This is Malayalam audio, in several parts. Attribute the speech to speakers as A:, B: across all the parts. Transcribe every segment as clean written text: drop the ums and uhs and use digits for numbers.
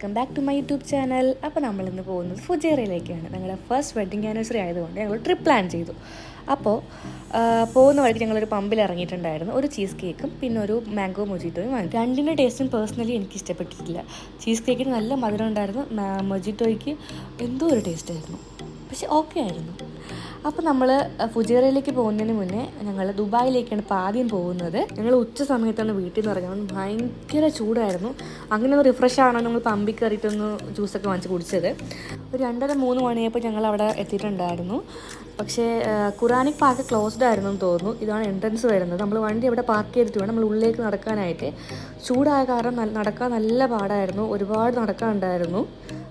A: Welcome back to my YouTube channel. അപ്പോൾ നമ്മളിന്ന് പോകുന്നത് ഫുജേറയിലേക്കാണ്. ഞങ്ങളുടെ ഫസ്റ്റ് വെഡ്ഡിങ് ആനിവേഴ്സറി ആയതുകൊണ്ട് ഞങ്ങൾ ട്രിപ്പ് പ്ലാൻ ചെയ്തു. അപ്പോൾ പോകുന്ന വഴിക്ക് ഞങ്ങളൊരു പമ്പിൽ ഇറങ്ങിയിട്ടുണ്ടായിരുന്നു. ഒരു ചീസ് കേക്കും പിന്നെ ഒരു മാംഗോ മൊജിറ്റോയും വാങ്ങി. രണ്ടിൻ്റെ ടേസ്റ്റും പേഴ്സണലി എനിക്ക് ഇഷ്ടപ്പെട്ടിട്ടില്ല. ചീസ് കേക്കിന് നല്ല മധുരം ഉണ്ടായിരുന്നു, മൊജിറ്റോയ്ക്ക് എന്തോ ഒരു ടേസ്റ്റ് ആയിരുന്നു, പക്ഷെ ഓക്കെ ആയിരുന്നു. അപ്പോൾ നമ്മൾ ഫുജേറയിലേക്ക് പോകുന്നതിന് മുന്നേ ഞങ്ങൾ ദുബായിലേക്കാണ് ഇപ്പോൾ ആദ്യം പോകുന്നത്. ഞങ്ങൾ ഉച്ച സമയത്താണ് വീട്ടിൽ നിന്ന് ഇറങ്ങുന്നത്. ഭയങ്കര ചൂടായിരുന്നു. അങ്ങനെ ഒന്ന് റിഫ്രഷ് ആവണം നമ്മൾ പമ്പിൽ കയറിയിട്ടൊന്ന് ജ്യൂസൊക്കെ വാങ്ങിച്ച് കുടിച്ചത്. ഒരു 2:30-3 മണിയായപ്പോൾ ഞങ്ങൾ അവിടെ എത്തിയിട്ടുണ്ടായിരുന്നു. പക്ഷേ ഖുറാനിക് പാർക്ക് ക്ലോസ്ഡ് ആയിരുന്നു എന്ന് തോന്നുന്നു. ഇതാണ് എൻട്രൻസ് വരുന്നത്. നമ്മൾ വണ്ടി അവിടെ പാർക്ക് ചെയ്തിട്ട് വേണം നമ്മൾ ഉള്ളിലേക്ക് നടക്കാനായിട്ട്. ചൂടായ കാരണം നടക്കാൻ നല്ല പാടായിരുന്നു, ഒരുപാട് നടക്കാനുണ്ടായിരുന്നു.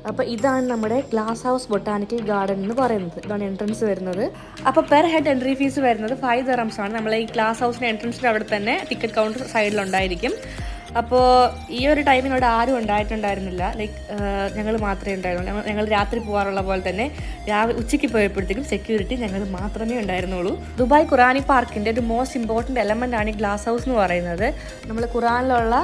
A: അപ്പോൾ ഇതാണ് നമ്മുടെ ഗ്ലാസ് ഹൗസ് ബൊട്ടാനിക്കൽ ഗാർഡൻ എന്ന് പറയുന്നത്. ഇതാണ് എൻട്രൻസ് വരുന്നത്. അപ്പോൾ പെർ ഹെഡ് എൻട്രി ഫീസ് വരുന്നത് 5 dirhams ആണ്. നമ്മൾ ഈ ഗ്ലാസ് ഹൗസിൻ്റെ എൻട്രൻസിൻ്റെ അവിടെ തന്നെ ടിക്കറ്റ് കൗണ്ടർ സൈഡിലുണ്ടായിരിക്കും. അപ്പോൾ ഈ ഒരു ടൈമിനോട് ആരും ഉണ്ടായിട്ടുണ്ടായിരുന്നില്ല. ലൈക്ക് ഞങ്ങൾ മാത്രമേ ഉണ്ടായിരുന്നുള്ളൂ. ഞങ്ങൾ രാത്രി പോകാറുള്ള പോലെ തന്നെ ഉച്ചയ്ക്ക് പോയപ്പോഴത്തേക്കും സെക്യൂരിറ്റി ഞങ്ങൾ മാത്രമേ ഉണ്ടായിരുന്നുള്ളൂ. ദുബായ് ഖുറാനിക് പാർക്കിൻ്റെ ഒരു മോസ്റ്റ് ഇമ്പോർട്ടൻറ്റ് എലമെൻ്റ് ആണ് ഈ ഗ്ലാസ് ഹൗസ് എന്ന് പറയുന്നത്. നമ്മൾ ഖുറാനിലുള്ള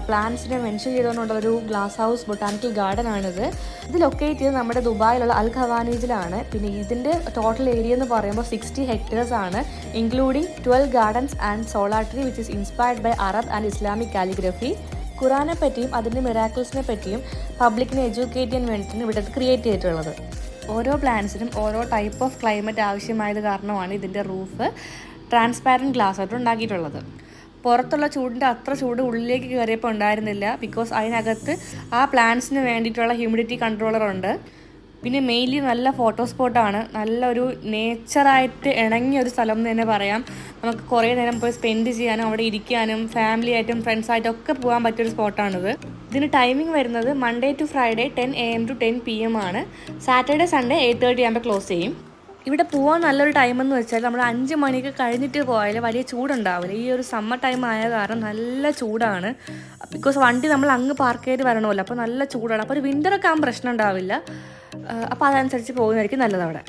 A: പ്ലാന്റ്സിനെ മെൻഷൻ ചെയ്തുകൊണ്ടുള്ളൊരു ഗ്ലാസ് ഹൗസ് ബൊട്ടാനിക്കൽ ഗാർഡൻ ആണിത്. ഇത് ലൊക്കേറ്റ് ചെയ്ത് നമ്മുടെ ദുബായിലുള്ള അൽ ഖവാനീജിലാണ്. പിന്നെ ഇതിൻ്റെ ടോട്ടൽ ഏരിയ എന്ന് പറയുമ്പോൾ 60 hectares ആണ്, including 12 gardens and solar tree which is inspired by Arab and Islamic calligraphy. ഖുറാനെ പറ്റിയും അതിൻ്റെ മിറാക്കിൾസിനെ പറ്റിയും പബ്ലിക്കിനെ എഡ്യൂക്കേറ്റ് ചെയ്യാൻ വേണ്ടിയിട്ടാണ് ഇവിടെ ക്രിയേറ്റ് ചെയ്തിട്ടുള്ളത്. ഓരോ പ്ലാന്റ്സിനും ഓരോ ടൈപ്പ് ഓഫ് ക്ലൈമറ്റ് ആവശ്യമായത് കാരണമാണ് ഇതിൻ്റെ റൂഫ് ട്രാൻസ്പാരൻറ്റ് ഗ്ലാസ് ആയിട്ട് ഉണ്ടാക്കിയിട്ടുള്ളത്. പുറത്തുള്ള ചൂടിൻ്റെ അത്ര ചൂട് ഉള്ളിലേക്ക് കയറിയപ്പോൾ ഉണ്ടായിരുന്നില്ല, ബിക്കോസ് അതിനകത്ത് ആ പ്ലാന്റ്സിന് വേണ്ടിയിട്ടുള്ള ഹ്യൂമിഡിറ്റി കൺട്രോളർ ഉണ്ട്. പിന്നെ മെയിൻലി നല്ല ഫോട്ടോ സ്പോട്ടാണ്. നല്ലൊരു നേച്ചറായിട്ട് ഇണങ്ങിയ ഒരു സ്ഥലം എന്ന് തന്നെ പറയാം. നമുക്ക് കുറേ നേരം പോയി സ്പെൻഡ് ചെയ്യാനും അവിടെ ഇരിക്കാനും ഫാമിലി ആയിട്ടും ഫ്രണ്ട്സായിട്ടും ഒക്കെ പോകാൻ പറ്റിയൊരു സ്പോട്ടാണിത്. ഇതിന് ടൈമിംഗ് വരുന്നത് Monday to Friday 10 AM to 10 PM ആണ്. സാറ്റർഡേ സൺഡേ 8:30 ആകുമ്പോൾ ക്ലോസ് ചെയ്യും. ഇവിടെ പോകാൻ നല്ലൊരു ടൈമെന്ന് വെച്ചാൽ നമ്മൾ 5 മണിക്ക് കഴിഞ്ഞിട്ട് പോയാൽ വലിയ ചൂടുണ്ടാവില്ല. ഈ ഒരു സമ്മർ ടൈം ആയ കാരണം നല്ല ചൂടാണ്, ബിക്കോസ് വണ്ടി നമ്മൾ അങ്ങ് പാർക്ക് ചെയ്ത് വരണമല്ലോ. അപ്പോൾ നല്ല ചൂടാണ്. അപ്പോൾ ഒരു വിൻ്ററൊക്കെ ആകുമ്പോൾ പ്രശ്നം ഉണ്ടാവില്ല. അപ്പോൾ അതനുസരിച്ച് പോകുന്നതായിരിക്കും നല്ലത് അവിടെ.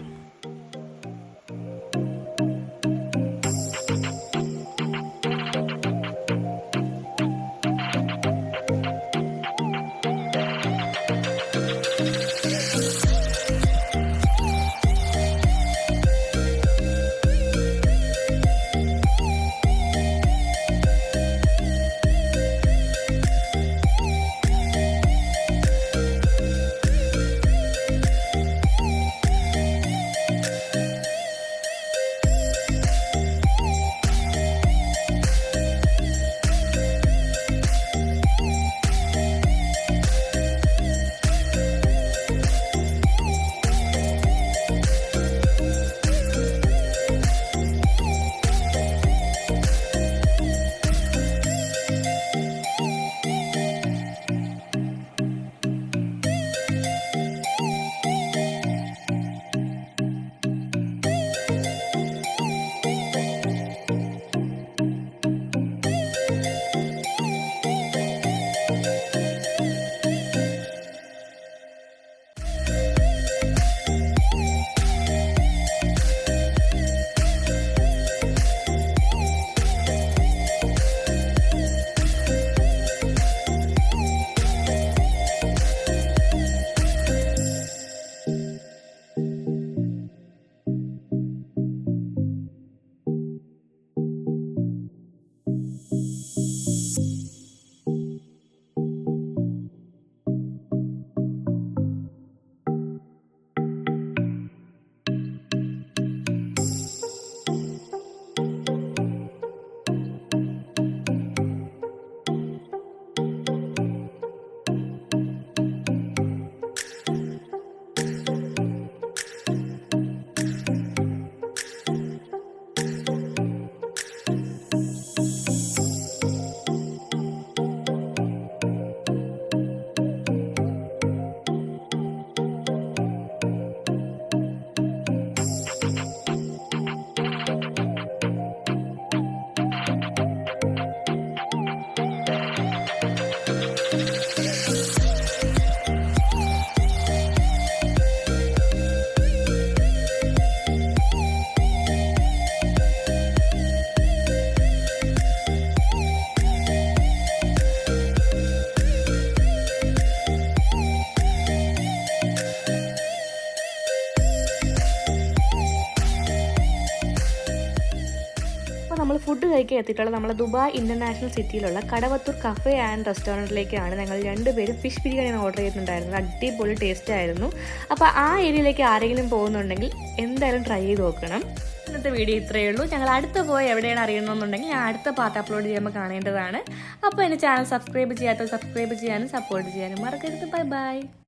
A: നമ്മൾ ഫുഡ് കഴിക്കാൻ എത്തിയിട്ടുള്ള നമ്മൾ ദുബായ് ഇൻ്റർനാഷണൽ സിറ്റിയിലുള്ള കടവത്തൂർ കഫേ ആൻഡ് റെസ്റ്റോറൻറ്റിലേക്കാണ് ഞങ്ങൾ രണ്ടുപേരും ഫിഷ് ബിരിയാണിയാണ് ഓർഡർ ചെയ്തിട്ടുണ്ടായിരുന്നത്. അടിപൊളി ടേസ്റ്റ് ആയിരുന്നു. അപ്പോൾ ആ ഏരിയയിലേക്ക് ആരെങ്കിലും പോകുന്നുണ്ടെങ്കിൽ എന്തായാലും ട്രൈ ചെയ്ത് നോക്കണം. ഇന്നത്തെ വീഡിയോ ഇത്രയേ ഉള്ളൂ. ഞങ്ങൾ അടുത്ത പോയി എവിടെയാണ് അറിയണമെന്നുണ്ടെങ്കിൽ ഞാൻ അടുത്ത പാർട്ട് അപ്ലോഡ് ചെയ്യുമ്പോൾ കാണേണ്ടതാണ്. അപ്പോൾ എൻ്റെ ചാനൽ സബ്സ്ക്രൈബ് ചെയ്യാത്തവർ സബ്സ്ക്രൈബ് ചെയ്യാനും സപ്പോർട്ട് ചെയ്യാനും മറക്കരുത്. Bye bye.